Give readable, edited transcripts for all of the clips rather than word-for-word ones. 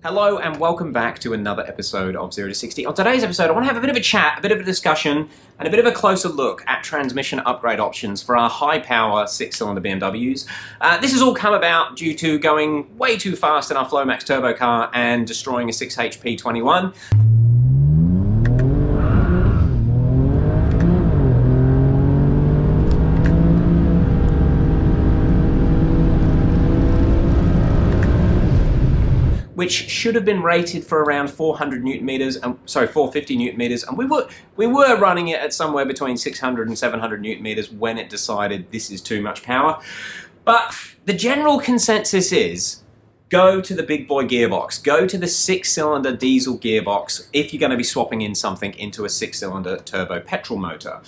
Hello and welcome back to another episode of 0 to 60. On today's episode I want to have a bit of a chat, a bit of a discussion and a bit of a closer look at transmission upgrade options for our high power 6-cylinder BMWs. This has all come about due to going way too fast in our Flowmax turbo car and destroying a 6HP 21. Which should have been rated for around 400 newton meters, 450 newton meters, and we were running it at somewhere between 600 and 700 newton meters when it decided this is too much power. But the general consensus is go to the big boy gearbox, go to the 6-cylinder diesel gearbox if you're going to be swapping in something into a 6-cylinder turbo petrol motor.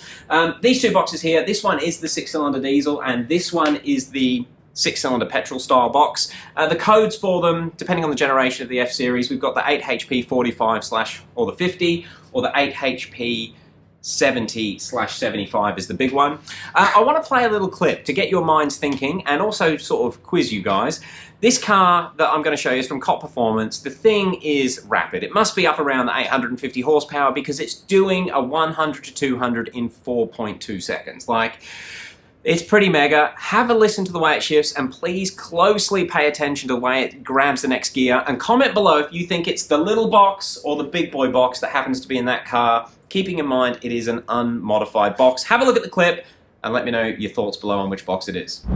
These two boxes here, this one is the 6-cylinder diesel and this one is the 6-cylinder petrol style box. The codes for them, depending on the generation of the F-Series, we've got the 8HP 45/ or the 50, or the 8HP 70/75 is the big one. I want to play a little clip to get your minds thinking and also sort of quiz you guys. This car that I'm going to show you is from Cop Performance. The thing is rapid. It must be up around the 850 horsepower because it's doing a 100 to 200 in 4.2 seconds. It's pretty mega. Have a listen to the way it shifts and please closely pay attention to the way it grabs the next gear and comment below if you think it's the little box or the big boy box that happens to be in that car, keeping in mind it is an unmodified box. Have a look at the clip and let me know your thoughts below on which box it is.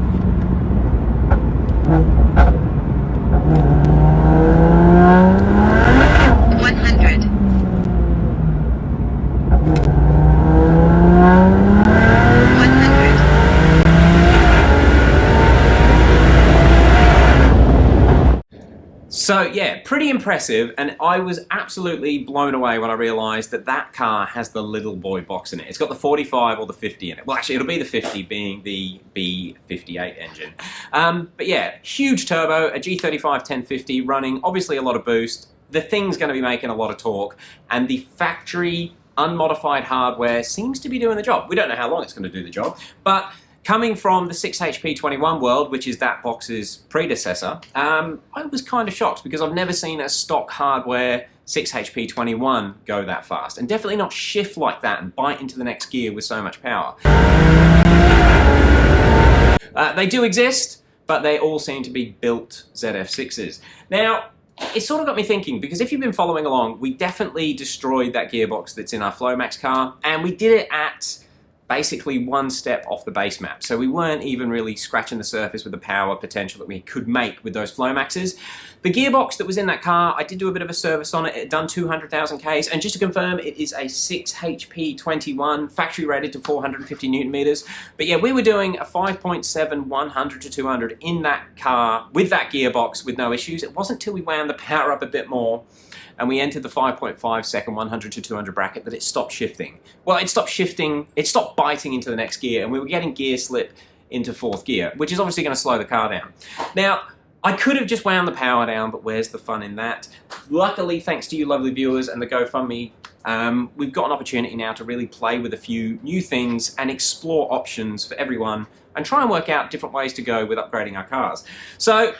So yeah, pretty impressive, and I was absolutely blown away when I realised that that car has the little boy box in it. It's got the 45 or the 50 in it. Well, actually, it'll be the 50 being the B58 engine. But yeah, huge turbo, a G35 1050 running, obviously a lot of boost. The thing's going to be making a lot of torque, and the factory unmodified hardware seems to be doing the job. We don't know how long it's going to do the job, but coming from the 6HP 21 world, which is that box's predecessor, I was kind of shocked because I've never seen a stock hardware 6HP 21 go that fast, and definitely not shift like that and bite into the next gear with so much power. They do exist, but they all seem to be built ZF6s. Now, it sort of got me thinking, because if you've been following along, we definitely destroyed that gearbox that's in our Flowmax car, and we did it at basically one step off the base map. So we weren't even really scratching the surface with the power potential that we could make with those Flowmaxes. The gearbox that was in that car, I did do a bit of a service on it. It had done 200,000 Ks, and just to confirm, it is a 6HP 21, factory rated to 450 newton meters. But yeah, we were doing a 5.7 100 to 200 in that car with that gearbox with no issues. It wasn't till we wound the power up a bit more and we entered the 5.5 second 100 to 200 bracket that it stopped shifting. Well, it stopped shifting, it stopped biting into the next gear, and we were getting gear slip into fourth gear, which is obviously going to slow the car down. Now, I could have just wound the power down, but where's the fun in that? Luckily, thanks to you lovely viewers and the GoFundMe, we've got an opportunity now to really play with a few new things and explore options for everyone and try and work out different ways to go with upgrading our cars. So,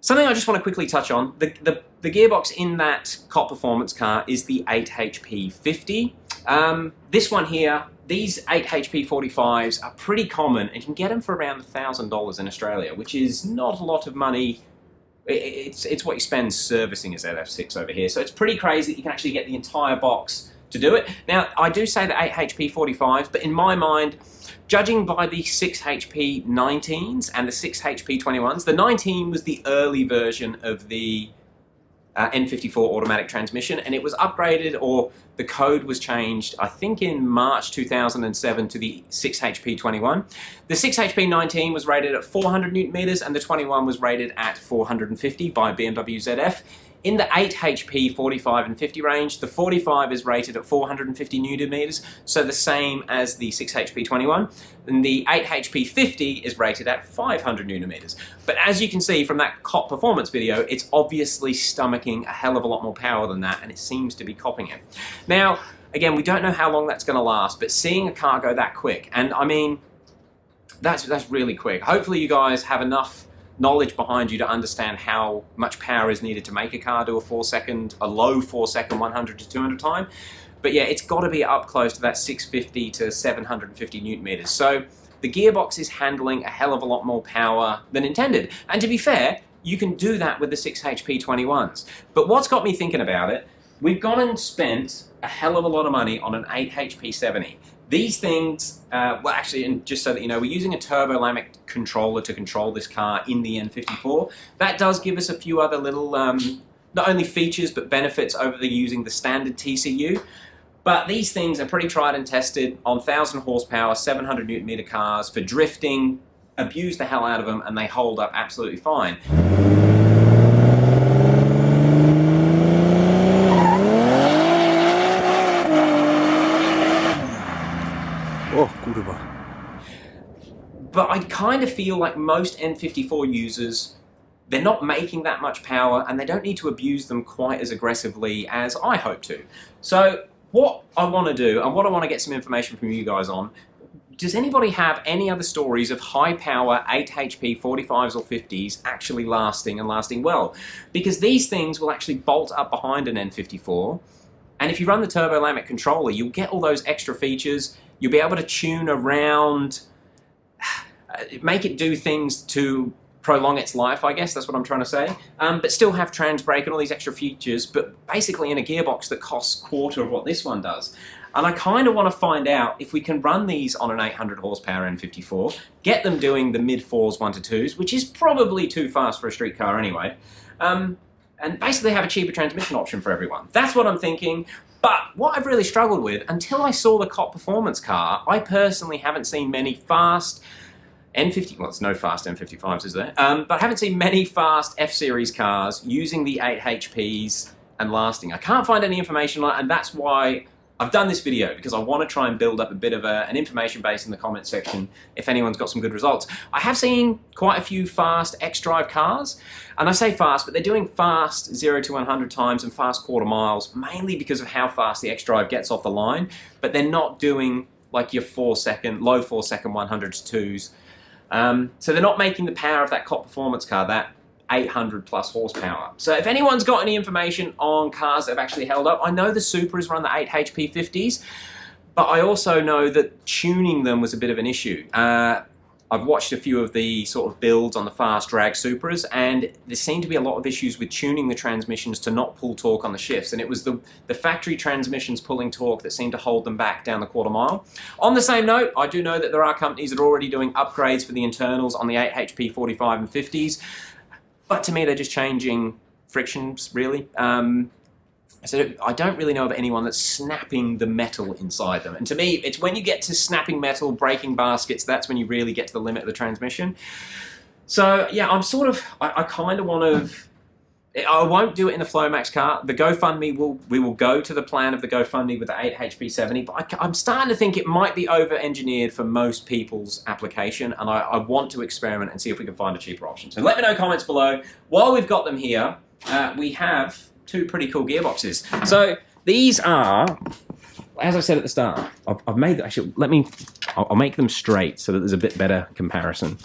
something I just want to quickly touch on, the gearbox in that Cop Performance car is the 8HP 50. This one here, these 8HP 45s are pretty common, and you can get them for around $1,000 in Australia, which is not a lot of money. It's what you spend servicing a ZF6 over here, so it's pretty crazy that you can actually get the entire box to do it. Now, I do say the 8HP 45s, but in my mind, judging by the 6HP 19s and the 6HP 21s, the 19 was the early version of the N54 automatic transmission, and it was upgraded, or the code was changed, I think in March 2007 to the 6HP 21. The 6HP 19 was rated at 400 newton meters and the 21 was rated at 450 by BMW ZF. In the 8HP 45 and 50 range, the 45 is rated at 450 newton meters, so the same as the 6HP 21, and the 8HP 50 is rated at 500 newton meters. But as you can see from that Cop Performance video, it's obviously stomaching a hell of a lot more power than that, and it seems to be copping it. Now, again, we don't know how long that's going to last, but seeing a car go that quick, and I mean, that's really quick. Hopefully you guys have enough knowledge behind you to understand how much power is needed to make a car do a low 4-second 100 to 200 time. But yeah, it's got to be up close to that 650 to 750 newton meters. So the gearbox is handling a hell of a lot more power than intended. And to be fair, you can do that with the 6 HP 21s. But what's got me thinking about it, we've gone and spent a hell of a lot of money on an 8 HP 70. These things, well actually, and just so that you know, we're using a turbo-lamic controller to control this car in the N54. That does give us a few other little, not only features, but benefits over using the standard TCU. But these things are pretty tried and tested on 1,000 horsepower, 700 newton meter cars for drifting, abuse the hell out of them, and they hold up absolutely fine. But I kind of feel like most N54 users, they're not making that much power and they don't need to abuse them quite as aggressively as I hope to. So what I want to do, and what I want to get some information from you guys on, does anybody have any other stories of high power 8 HP 45s or 50s actually lasting and lasting well? Because these things will actually bolt up behind an N54, and if you run the turbo-lamic controller, you'll get all those extra features. You'll be able to tune around, make it do things to prolong its life, I guess, that's what I'm trying to say, but still have trans brake and all these extra features, but basically in a gearbox that costs a quarter of what this one does. And I kind of want to find out if we can run these on an 800 horsepower N54, get them doing the mid-4s 1 to 2s, which is probably too fast for a street car anyway, and basically have a cheaper transmission option for everyone. That's what I'm thinking. But what I've really struggled with, until I saw the COP Performance car, I personally haven't seen many fast N50, well, there's no fast N55s, is there? But I haven't seen many fast F-Series cars using the 8 HPs and lasting. I can't find any information on it, and that's why I've done this video, because I want to try and build up a bit of an information base in the comment section if anyone's got some good results. I have seen quite a few fast X-Drive cars, and I say fast, but they're doing fast 0 to 100 times and fast quarter miles, mainly because of how fast the X-Drive gets off the line, but they're not doing like your low 4-second 100s 2s. So they're not making the power of that COP Performance car, that 800 plus horsepower. So if anyone's got any information on cars that have actually held up, I know the Supras run the 8 HP 50s, but I also know that tuning them was a bit of an issue. I've watched a few of the sort of builds on the fast drag Supras, and there seemed to be a lot of issues with tuning the transmissions to not pull torque on the shifts, and it was the factory transmissions pulling torque that seemed to hold them back down the quarter mile. On the same note, I do know that there are companies that are already doing upgrades for the internals on the 8 HP 45 and 50s, but to me they're just changing frictions, really. So I don't really know of anyone that's snapping the metal inside them. And to me, it's when you get to snapping metal, breaking baskets, that's when you really get to the limit of the transmission. So yeah, I'm sort of, I kind of want to, I won't do it in the Flowmax car. The GoFundMe, we will go to the plan of the GoFundMe with the 8 HP 70, but I'm starting to think it might be over-engineered for most people's application, and I want to experiment and see if we can find a cheaper option. So let me know in comments below. While we've got them here, we have two pretty cool gearboxes. So these are, as I said at the start, I've made them, actually, I'll make them straight so that there's a bit better comparison.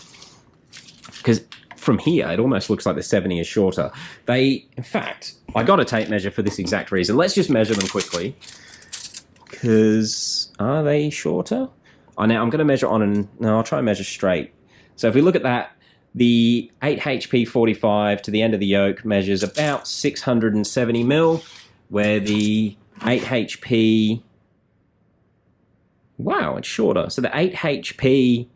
Because from here, it almost looks like the 70 is shorter. In fact, I got a tape measure for this exact reason. Let's just measure them quickly. Because, are they shorter? Now I'm going to measure no, I'll try and measure straight. So if we look at that, the 8 HP 45 to the end of the yoke measures about 670 mil, where the 8 HP, wow, it's shorter. So the 8 HP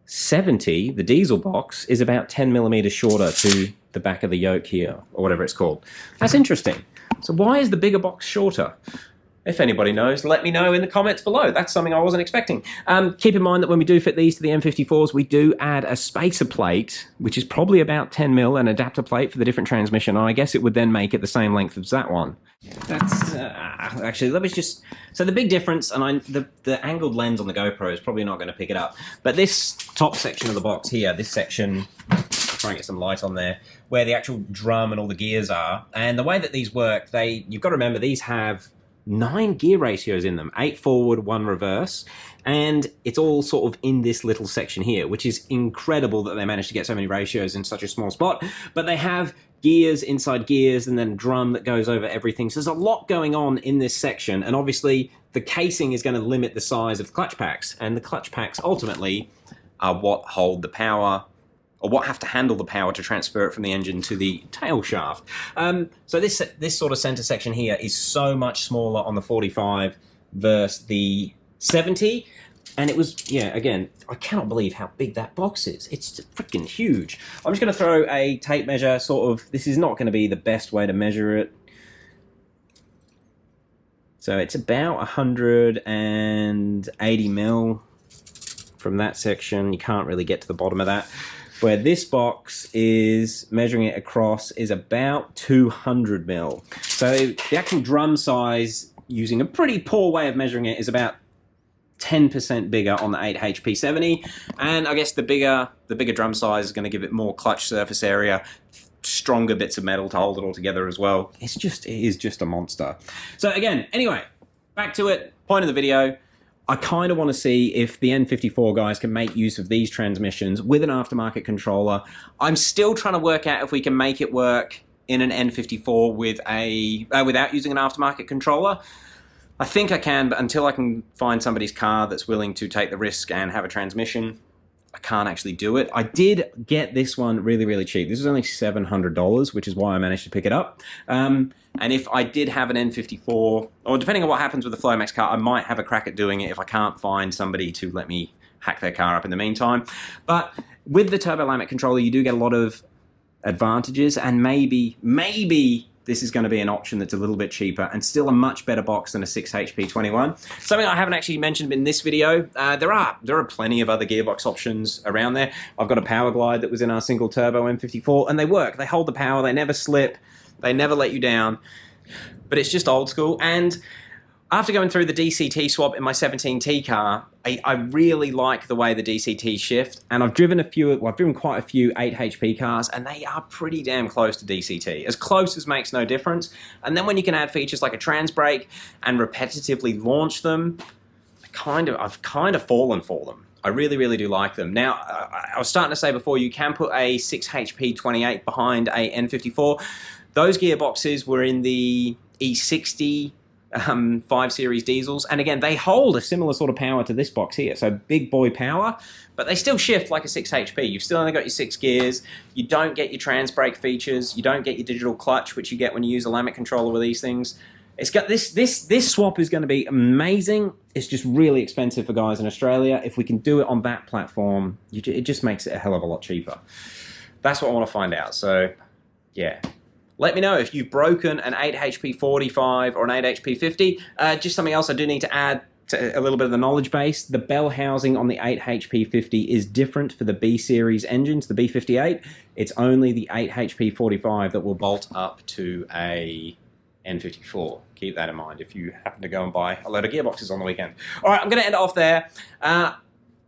70, the diesel box, is about 10 millimeters shorter to the back of the yoke here, or whatever it's called. That's interesting. So why is the bigger box shorter? If anybody knows, let me know in the comments below. That's something I wasn't expecting. Keep in mind that when we do fit these to the M54s, we do add a spacer plate, which is probably about 10 mil, an adapter plate for the different transmission. And I guess it would then make it the same length as that one. That's, actually, let me just, so the big difference, and the angled lens on the GoPro is probably not going to pick it up, but this top section of the box here, this section, try and get some light on there, where the actual drum and all the gears are, and the way that these work, you've got to remember, these have 9 gear ratios in them, 8 forward, 1 reverse, and it's all sort of in this little section here, which is incredible that they managed to get so many ratios in such a small spot. But they have gears inside gears and then a drum that goes over everything. So there's a lot going on in this section, and obviously the casing is going to limit the size of the clutch packs, and the clutch packs ultimately are what hold the power, or what have to handle the power to transfer it from the engine to the tail shaft. So this sort of center section here is so much smaller on the 45 versus the 70. And it was, yeah, again, I cannot believe how big that box is. It's freaking huge. I'm just going to throw a tape measure, sort of, this is not going to be the best way to measure it. So it's about 180 mil from that section. You can't really get to the bottom of that. Where this box is measuring it across is about 200 mil. So the actual drum size, using a pretty poor way of measuring it, is about 10% bigger on the 8HP70. And I guess the bigger drum size is going to give it more clutch surface area, stronger bits of metal to hold it all together as well. It is just a monster. So again, anyway, back to it. Point of the video. I kind of want to see if the N54 guys can make use of these transmissions with an aftermarket controller. I'm still trying to work out if we can make it work in an N54 with without using an aftermarket controller. I think I can, but until I can find somebody's car that's willing to take the risk and have a transmission, I can't actually do it. I did get this one really, really cheap. This was only $700, which is why I managed to pick it up. And if I did have an N54, or depending on what happens with the Flomax car, I might have a crack at doing it if I can't find somebody to let me hack their car up in the meantime. But with the Turbo Lamet controller, you do get a lot of advantages, and maybe this is going to be an option that's a little bit cheaper and still a much better box than a 6HP21. Something I haven't actually mentioned in this video, there are plenty of other gearbox options around there. I've got a Power Glide that was in our single turbo M54, and they work. They hold the power, they never slip, they never let you down, but it's just old school. And after going through the DCT swap in my 17T car, I really like the way the DCT shift, and I've driven quite a few 8HP cars, and they are pretty damn close to DCT. As close as makes no difference. And then when you can add features like a trans brake and repetitively launch them, I've kind of fallen for them. I really, really do like them. Now, I was starting to say before, you can put a 6HP28 behind a N54. Those gearboxes were in the E60 5 Series diesels, and again, they hold a similar sort of power to this box here, so big boy power, but they still shift like a 6HP. You've still only got your 6 gears, you don't get your trans brake features, you don't get your digital clutch, which you get when you use a Lamet controller with these things. It's got this swap is going to be amazing. It's just really expensive for guys in Australia. If we can do it on that platform, it just makes it a hell of a lot cheaper. That's what I want to find out, so yeah. Let me know if you've broken an 8HP45 or an 8HP50. Just something else I do need to add to a little bit of the knowledge base. The bell housing on the 8HP50 is different for the B series engines, the B58. It's only the 8HP45 that will bolt up to a N54. Keep that in mind if you happen to go and buy a load of gearboxes on the weekend. All right, I'm going to end it off there. I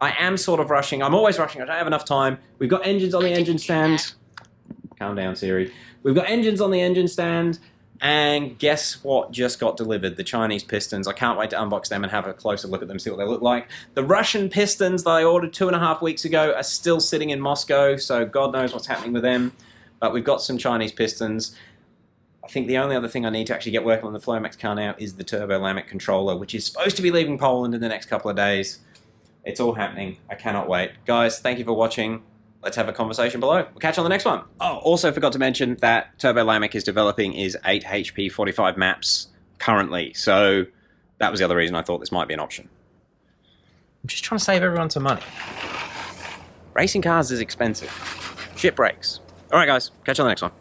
am sort of rushing. I'm always rushing. I don't have enough time. We've got engines on the engine stand. Calm down, Siri. We've got engines on the engine stand, and guess what just got delivered? The Chinese pistons. I can't wait to unbox them and have a closer look at them, see what they look like. The Russian pistons that I ordered 2.5 weeks ago are still sitting in Moscow, so God knows what's happening with them. But we've got some Chinese pistons. I think the only other thing I need to actually get working on the Flomax car now is the Turbo Lamet controller, which is supposed to be leaving Poland in the next couple of days. It's all happening. I cannot wait. Guys, thank you for watching. Let's have a conversation below. We'll catch you on the next one. Oh, also forgot to mention that Turbo Lamet is developing is 8HP45 maps currently. So that was the other reason I thought this might be an option. I'm just trying to save everyone some money. Racing cars is expensive. Shit breaks. All right, guys. Catch you on the next one.